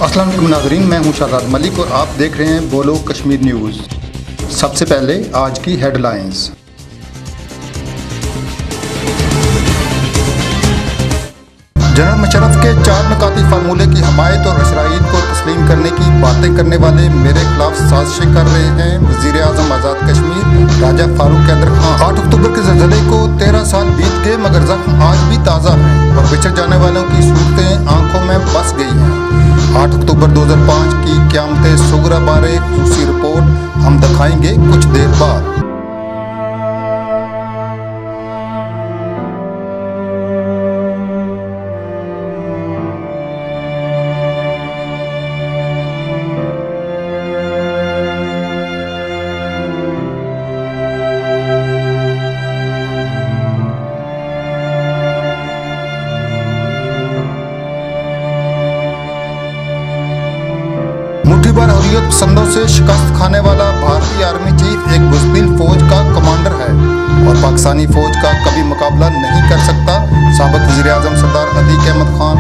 अस्सलाम वालेकुम नाज़रीन, मैं हूं शादाद मलिक और आप देख रहे हैं बोलो कश्मीर न्यूज़। सबसे पहले आज की हेडलाइंस। जनरल मुशर्रफ के 4 नुकाती फार्मूले की हमायत और इसराइल को तस्लीम करने की बातें करने वाले मेरे खिलाफ साजिशें कर रहे हैं वज़ीर आज़म आज़ाद कश्मीर राजा फारूक कैदर खान। 8 अक्टूबर के ज़लज़ले को 13 साल बीत गए मगर जख्म आज भी ताज़ा हैं और बिछड़ जाने वालों की सूरतें आंखों में बस गई हैं। 8 अक्टूबर 2005 की क़यामत सुगरा बारे ख़ुसूसी रिपोर्ट हम दिखाएंगे कुछ देर बाद। मुठ्ठीभर हुर्रियत पसंदों से शिकस्त खाने वाला भारतीय आर्मी चीफ एक बुज़दिल फौज का कमांडर है और पाकिस्तानी फौज का कभी मुकाबला नहीं कर सकता। साबिक़ वज़ीर आज़म सरदार अतीक अहमद खान।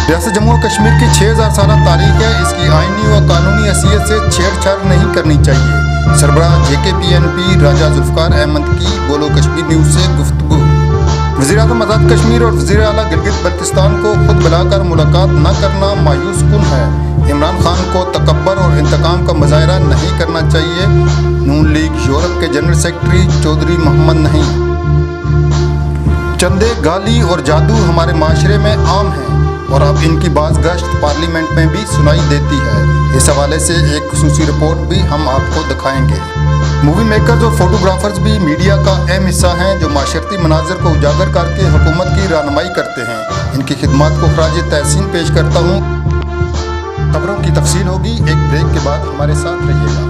रियासत जम्मू और कश्मीर की 6000 साल तारीख है, इसकी आइनी व कानूनी हैसियत से छेड़छाड़ नहीं करनी चाहिए। सरबराह JKPNP राजा जुल्फ़िकार अहमद की बोलो कश्मीर न्यूज़ से गुफ्तगू। वज़ीर आज़म आज़ाद कश्मीर और वज़ीर आला गिलगित बल्तिस्तान को खुद बुलाकर मुलाकात न करना मायूस कुन है। इमरान खान को तकब्बर और इंतकाम का मुजाहरा नहीं करना चाहिए। नून लीग यूरोप के जनरल सेक्रेटरी चौधरी मोहम्मद नहीं। चंदे, गाली और जादू हमारे माशरे में आम हैं और अब इनकी बाज़गश्त पार्लियामेंट में भी सुनाई देती है। इस हवाले से एक ख़ुसूसी रिपोर्ट भी हम आपको दिखाएंगे। मूवी मेकर्स और फोटोग्राफर्स भी मीडिया का अहम हिस्सा हैं जो माशरती मनाज़र को उजागर करके हुकूमत की रहनुमाई करते हैं। इनकी खिदमत को खराज तहसीन पेश करता हूँ। खबरों की तफसील होगी एक ब्रेक के बाद, हमारे साथ रहिएगा।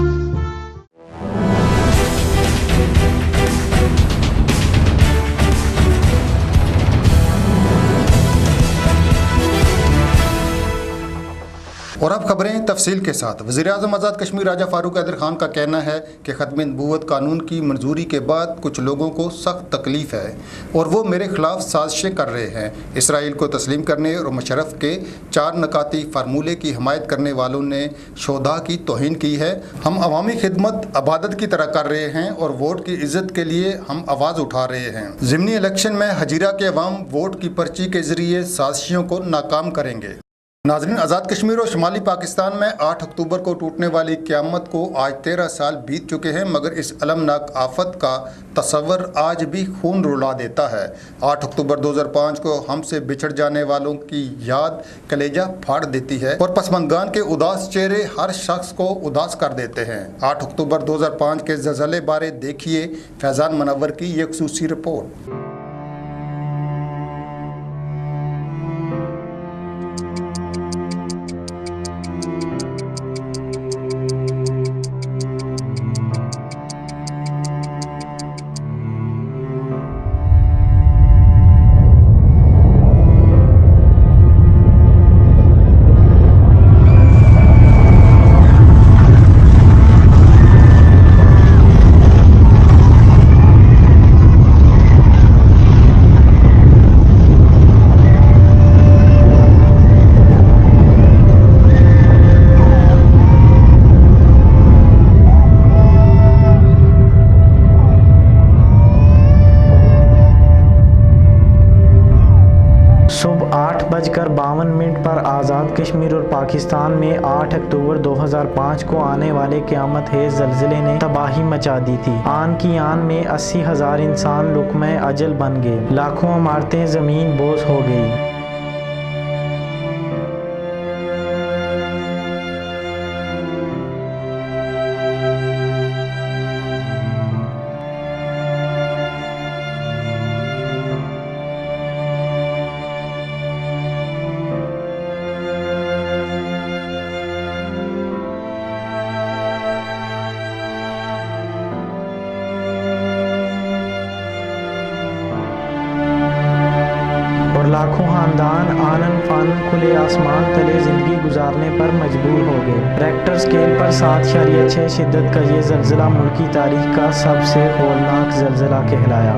और अब खबरें तफसील के साथ। वज़ीर आज़म आज़ाद कश्मीर राजा फारूक कैदर खान का कहना है कि ख़त्म नबूवत कानून की मंजूरी के बाद कुछ लोगों को सख्त तकलीफ़ है और वो मेरे ख़िलाफ़ साजिशें कर रहे हैं। इसराइल को तस्लीम करने और मुशर्रफ के 4 नुकाती फार्मूले की हमायत करने वालों ने शोधा की तौहीन की है। हम अवामी खिदमत अबादत की तरह कर रहे हैं और वोट की इज़्ज़त के लिए हम आवाज़ उठा रहे हैं। ज़िमनी इलेक्शन में हजीरा के अवाम वोट की पर्ची के ज़रिए साजिशों को नाकाम करेंगे। नाज़रीन, आज़ाद कश्मीर और शुमाली पाकिस्तान में 8 अक्टूबर को टूटने वाली क़यामत को आज 13 साल बीत चुके हैं मगर इस अलमनाक आफत का तस्वर आज भी खून रुला देता है। 8 अक्टूबर 2005 को हमसे बिछड़ जाने वालों की याद कलेजा फाड़ देती है और पसमंदगान के उदास चेहरे हर शख्स को उदास कर देते हैं। 8 अक्टूबर 2005 के ज़लज़ले बारे देखिए फैज़ान मुनव्वर की ये ख़ुसूसी रिपोर्ट। सुबह 8:52 पर आज़ाद कश्मीर और पाकिस्तान में 8 अक्टूबर 2005 को आने वाले क़यामत हेज़ ज़लज़ले ने तबाही मचा दी थी। आन की आन में 80,000 इंसान लुक़्मा अजल बन गए, लाखों इमारतें ज़मीन बोस हो गई। और लाखों खानदान आनन फानन खुले आसमान तले ज़िंदगी गुजारने पर मजबूर हो गए। रेक्टर स्केल पर 7.6 शिद्दत का ये ज़लज़ला मुल्की तारीख का सबसे होलनाक ज़लज़ला कहलाया।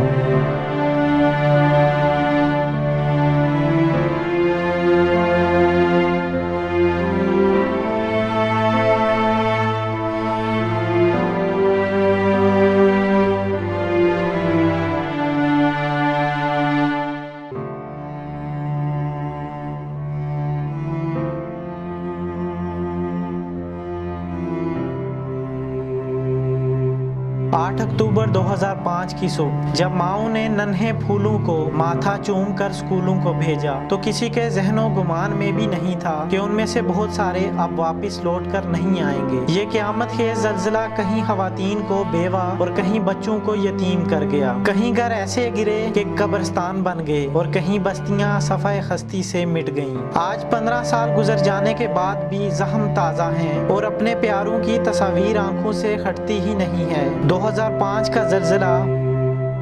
8 अक्टूबर 2005 की सुबह जब माओ ने नन्हे फूलों को माथा चूम कर स्कूलों को भेजा तो किसी के जहनों गुमान में भी नहीं था कि उनमें से बहुत सारे अब वापस लौट कर नहीं आएंगे। ये क़यामत खेज़ ज़ल्ज़ला कहीं ख़वातीन को बेवा और कहीं बच्चों को यतीम कर गया। कहीं घर ऐसे गिरे कि कब्रिस्तान बन गए और कहीं बस्तियां सफ़ाए खस्ती से मिट गईं। आज 15 साल गुजर जाने के बाद भी ज़ख्म ताज़ा हैं और अपने प्यारों की तस्वीर आंखों से हटती ही नहीं है। 2005 का ज़ल्ज़ला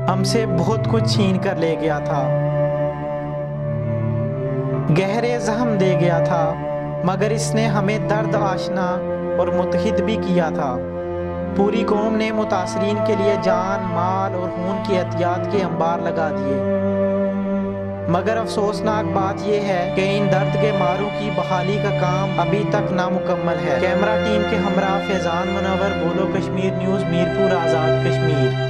हमसे बहुत कुछ छीन कर ले गया था, गहरे ज़ख्म दे गया था, मगर इसने हमें दर्द आशना और मुत्तहिद भी किया था। पूरी कौम ने मुतासरीन के लिए जान, माल और खून की एहतियात के अंबार लगा दिए। मगर अफसोसनाक बात यह है कि इन दर्द के मारों की बहाली का काम अभी तक नामुकम्मल है। कैमरा टीम के हमरा फैजान मुनव्वर, बोलो कश्मीर न्यूज़, मीरपुर, आज़ाद कश्मीर।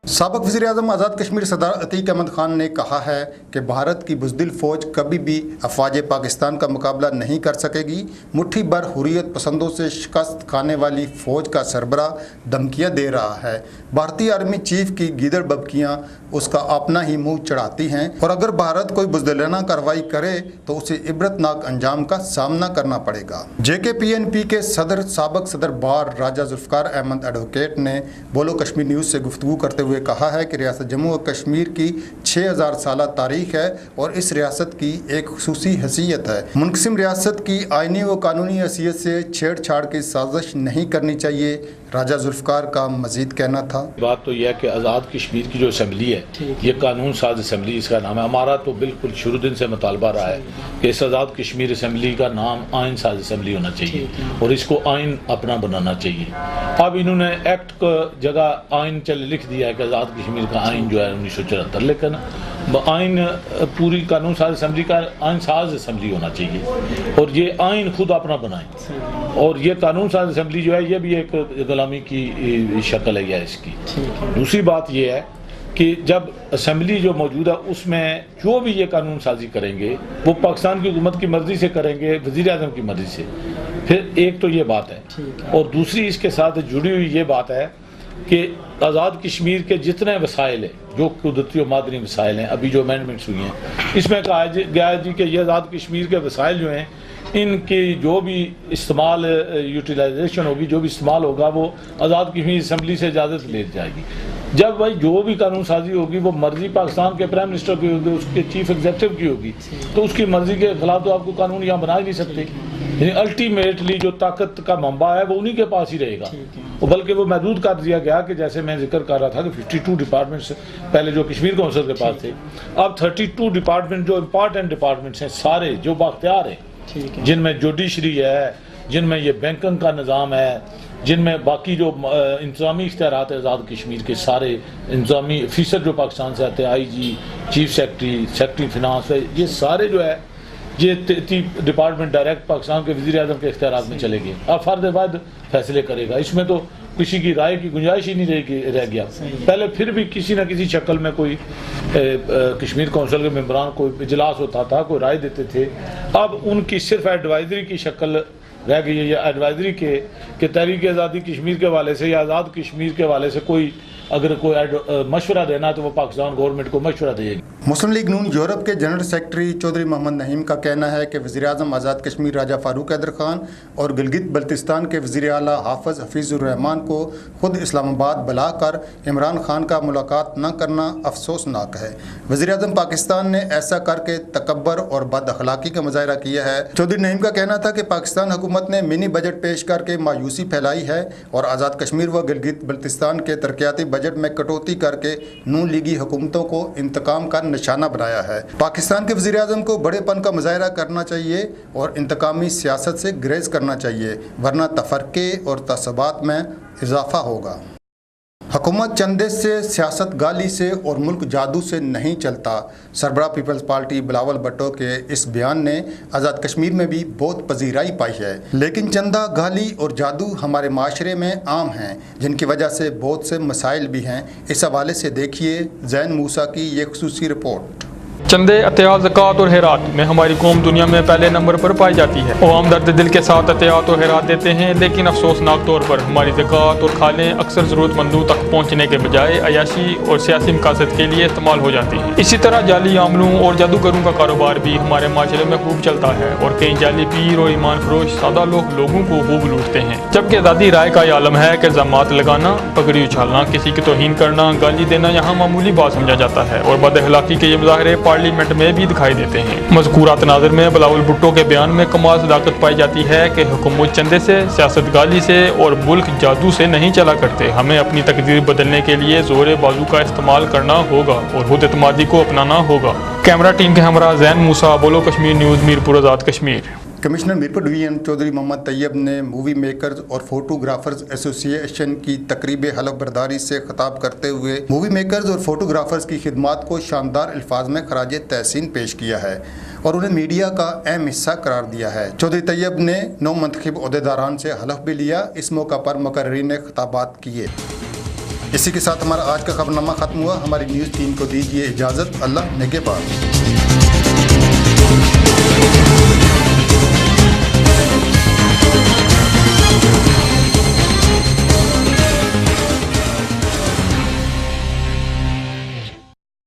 साबिक़ वज़ीर-ए-आज़म आज़ाद कश्मीर सरदार अतीक अहमद ख़ान ने कहा है कि भारत की बुज़दिल फ़ौज कभी भी अफ़वाज पाकिस्तान का मुकाबला नहीं कर सकेगी। मुट्ठी भर हुर्रियत पसंदों से शिकस्त खाने वाली फ़ौज का सरबरा धमकियाँ दे रहा है। भारतीय आर्मी चीफ की गीदड़ बबकियाँ उसका अपना ही मुँह चढ़ाती हैं और अगर भारत कोई बुज़दिलाना कार्रवाई करे तो उसे इबरतनाक अंजाम का सामना करना पड़ेगा। JK-PNP के सदर साबिक़ सदर बार राजा ज़ुल्फ़िकार अहमद एडवोकेट ने बोलो कश्मीर न्यूज़ से गुफ्तगू करते हुए कहा है कि रियासत जम्मू और कश्मीर की 6000 साला तारीख है और इस रियासत की एक खुसूसी हैसियत है। मुनक़सिम रियासत की आइनी व कानूनी हैसियत से छेड़छाड़ की साजिश नहीं करनी चाहिए, राजा ज़ुल्फ़िकार का मज़ीद कहना था। बात तो यह है कि आज़ाद कश्मीर की जो असम्बली है ये कानून साज असम्बली इसका नाम है। हमारा तो बिल्कुल शुरू दिन से मुतालबा रहा है कि इस आज़ाद कश्मीर असम्बली का नाम आइन साज असम्बली होना चाहिए और इसको आइन अपना बनाना चाहिए। अब इन्होंने एक्ट को जगह आइन चल लिख दिया है कि आज़ाद कश्मीर का आइन जो है 1974, लेकिन आइन पूरी कानून साज असम्बली का आइन साज असम्बली होना चाहिए और ये आइन खुद अपना बनाए। और ये कानून साज असम्बली जो है ये भी एक गुलामी की शक्ल है इसकी। दूसरी बात ये है कि जब असम्बली जो मौजूद है उसमें जो भी ये कानून साजी करेंगे वो पाकिस्तान की हुकूमत की मर्ज़ी से करेंगे, वज़ीर-ए-आज़म की मर्ज़ी से। फिर एक तो ये बात है और दूसरी इसके साथ जुड़ी हुई ये बात है कि आज़ाद कश्मीर के जितने वसाइल हैं, जो कुदरती और मादनी वसाइल हैं, अभी जो अमेंडमेंट्स हुई हैं इसमें कहा गया है जी कि ये आज़ाद कश्मीर के वसाइल जो हैं इनकी जो भी इस्तेमाल यूटिलाइजेशन होगी, जो भी इस्तेमाल होगा वो आज़ाद कश्मीर असम्बली से इजाज़त ले जाएगी। जब भाई जो भी कानून साजी होगी वो मर्जी पाकिस्तान के प्राइम मिनिस्टर की होगी, उसके चीफ एग्जीक्यूटिव की होगी, तो उसकी मर्जी के खिलाफ तो आपको कानून यहाँ बना ही नहीं सकते। अल्टीमेटली जो ताकत का मंबा है वो उन्हीं के पास ही रहेगा। बल्कि वो महदूद कर दिया गया कि जैसे मैं जिक्र कर रहा था कि 52 डिपार्टमेंट्स पहले जो कश्मीर काउंसिल के पास थे, अब 32 डिपार्टमेंट जो इम्पॉर्टेंट डिपार्टमेंट्स हैं सारे जो बाख्तियार हैं, जिनमें जुडिशरी है, जिनमें ये बैंकिंग का निज़ाम है, जिनमें बाकी जो इंतज़ामी इख्तियारात है आज़ाद कश्मीर के सारे इंतज़ामी ऑफिसर जो पाकिस्तान से आते हैं, IG, चीफ सेक्रेटरी फिनांस, ये सारे जो है ये 30 डिपार्टमेंट डायरेक्ट पाकिस्तान के वज़ीर-ए-आज़म के इख्तियारात में चले गए। अब फर्द बाद फैसले करेगा, इसमें तो किसी की राय की गुंजाइश ही नहीं रह गया। पहले फिर भी किसी न किसी शक्ल में कोई कश्मीर काउंसिल के मेंबरान कोई इजलास होता था, कोई राय देते थे। अब उनकी सिर्फ एडवाइजरी की शक्ल रह गई है, या एडवाइजरी के तहरीक आज़ादी कश्मीर के हवाले से या आज़ाद कश्मीर के हवाले से कोई अगर कोई मशवरा देना तो वो पाकिस्तान गवर्नमेंट को मशवरा देगी। मुस्लिम लीग नून यूरोप के जनरल सेक्रेटरी चौधरी मोहम्मद नहीम का कहना है कि वज़ीर-ए-आज़म आज़ाद कश्मीर राजा फ़ारूक हैदर ख़ान और गिलगित बल्तिस्तान के वज़ीर आला हाफ़िज़ हफ़ीज़ुर रहमान को खुद इस्लामाबाद बुलाकर इमरान खान का मुलाकात न करना अफसोसनाक है। वज़ीर-ए-आज़म पाकिस्तान ने ऐसा करके तकब्बर और बद अखलाक़ी का मुज़ाहरा किया है। चौधरी नहीम का कहना था कि पाकिस्तान हुकूमत ने मिनी बजट पेश करके मायूसी फैलाई है और आज़ाद कश्मीर व गिलगित बल्तिस्तान के तरक्याती बजट में कटौती करके नून लीगी हुकूमतों को इंतकाम का निशाना बनाया है। पाकिस्तान के वज़ीर-ए-आज़म को बड़ेपन का मुज़ाहरा करना चाहिए और इंतकामी सियासत से गुरेज करना चाहिए, वरना तफरके और तसबात में इजाफा होगा। हुकूमत चंदे से, सियासत गाली से और मुल्क जादू से नहीं चलता। सरबराह पीपल्स पार्टी बिलावल भुट्टो के इस बयान ने आज़ाद कश्मीर में भी बहुत पजीराई पाई है, लेकिन चंदा, गाली और जादू हमारे माशरे में आम हैं, जिनकी वजह से बहुत से मसाइल भी हैं। इस हवाले से देखिए ज़ैन मूसा की ये खुसूसी रिपोर्ट। चंदे, अतियात, ज़कात और खैरात में हमारी कौम दुनिया में पहले नंबर पर पाई जाती है। अवाम दर्द दिल के साथ अतियात और खैरात देते हैं, लेकिन अफसोसनाक तौर पर हमारी ज़कात और खालें अक्सर ज़रूरतमंदों तक पहुँचने के बजाय अयाशी और सियासी मकासद के लिए इस्तेमाल हो जाती हैं। इसी तरह जाली आमलों और जादूगरों का कारोबार भी हमारे माशरे में खूब चलता है और कई जाली पीर और ईमान फरोश सादा लोग लोगों को खूब लूटते हैं। जबकि आज़ादी राय का आलम है कि इल्ज़ामात लगाना, पगड़ी उछालना, किसी की तौहीन करना, गाली देना यहाँ मामूली बात समझा जाता है और बदअखलाकी के ये मुजाहरे पार्लियामेंट में भी दिखाई देते हैं। मज़कूरा तनाज़ुर में बिलावल भुट्टो के बयान में कमाल सदाकत पाई जाती है कि हुकूमत चंदे से, सियासत गाली से और मुल्क जादू से नहीं चला करते। हमें अपनी तकदीर बदलने के लिए जोर बाजू का इस्तेमाल करना होगा और खुद एतमादी को अपनाना होगा। कैमरा टीम के हमरा ज़ैन मूसा, बोलो Kashmir news, Mirpur Azad Kashmir. Commissioner Mirpur division Chaudhary Mohammad Tayyab ने मूवी मेकर्स और फोटोग्राफर्स एसोसिएशन की तकरीब हलफ बर्दारी से खिताब करते हुए मूवी मेकर्स और फोटोग्राफर्स की खिदमात को शानदार अल्फाज में खराज तहसीन पेश किया है और उन्हें मीडिया का अहम हिस्सा करार दिया है। चौधरी तैयब ने 9 मुंतखब ओहदेदारान से हलफ भी लिया। इस मौका पर मुकर्रीरीन ने खिताबात किए। इसी के साथ हमारा आज का खबरनामा खत्म हुआ। हमारी न्यूज़ टीम को दीजिए इजाज़त। अल्लाह निगहबान।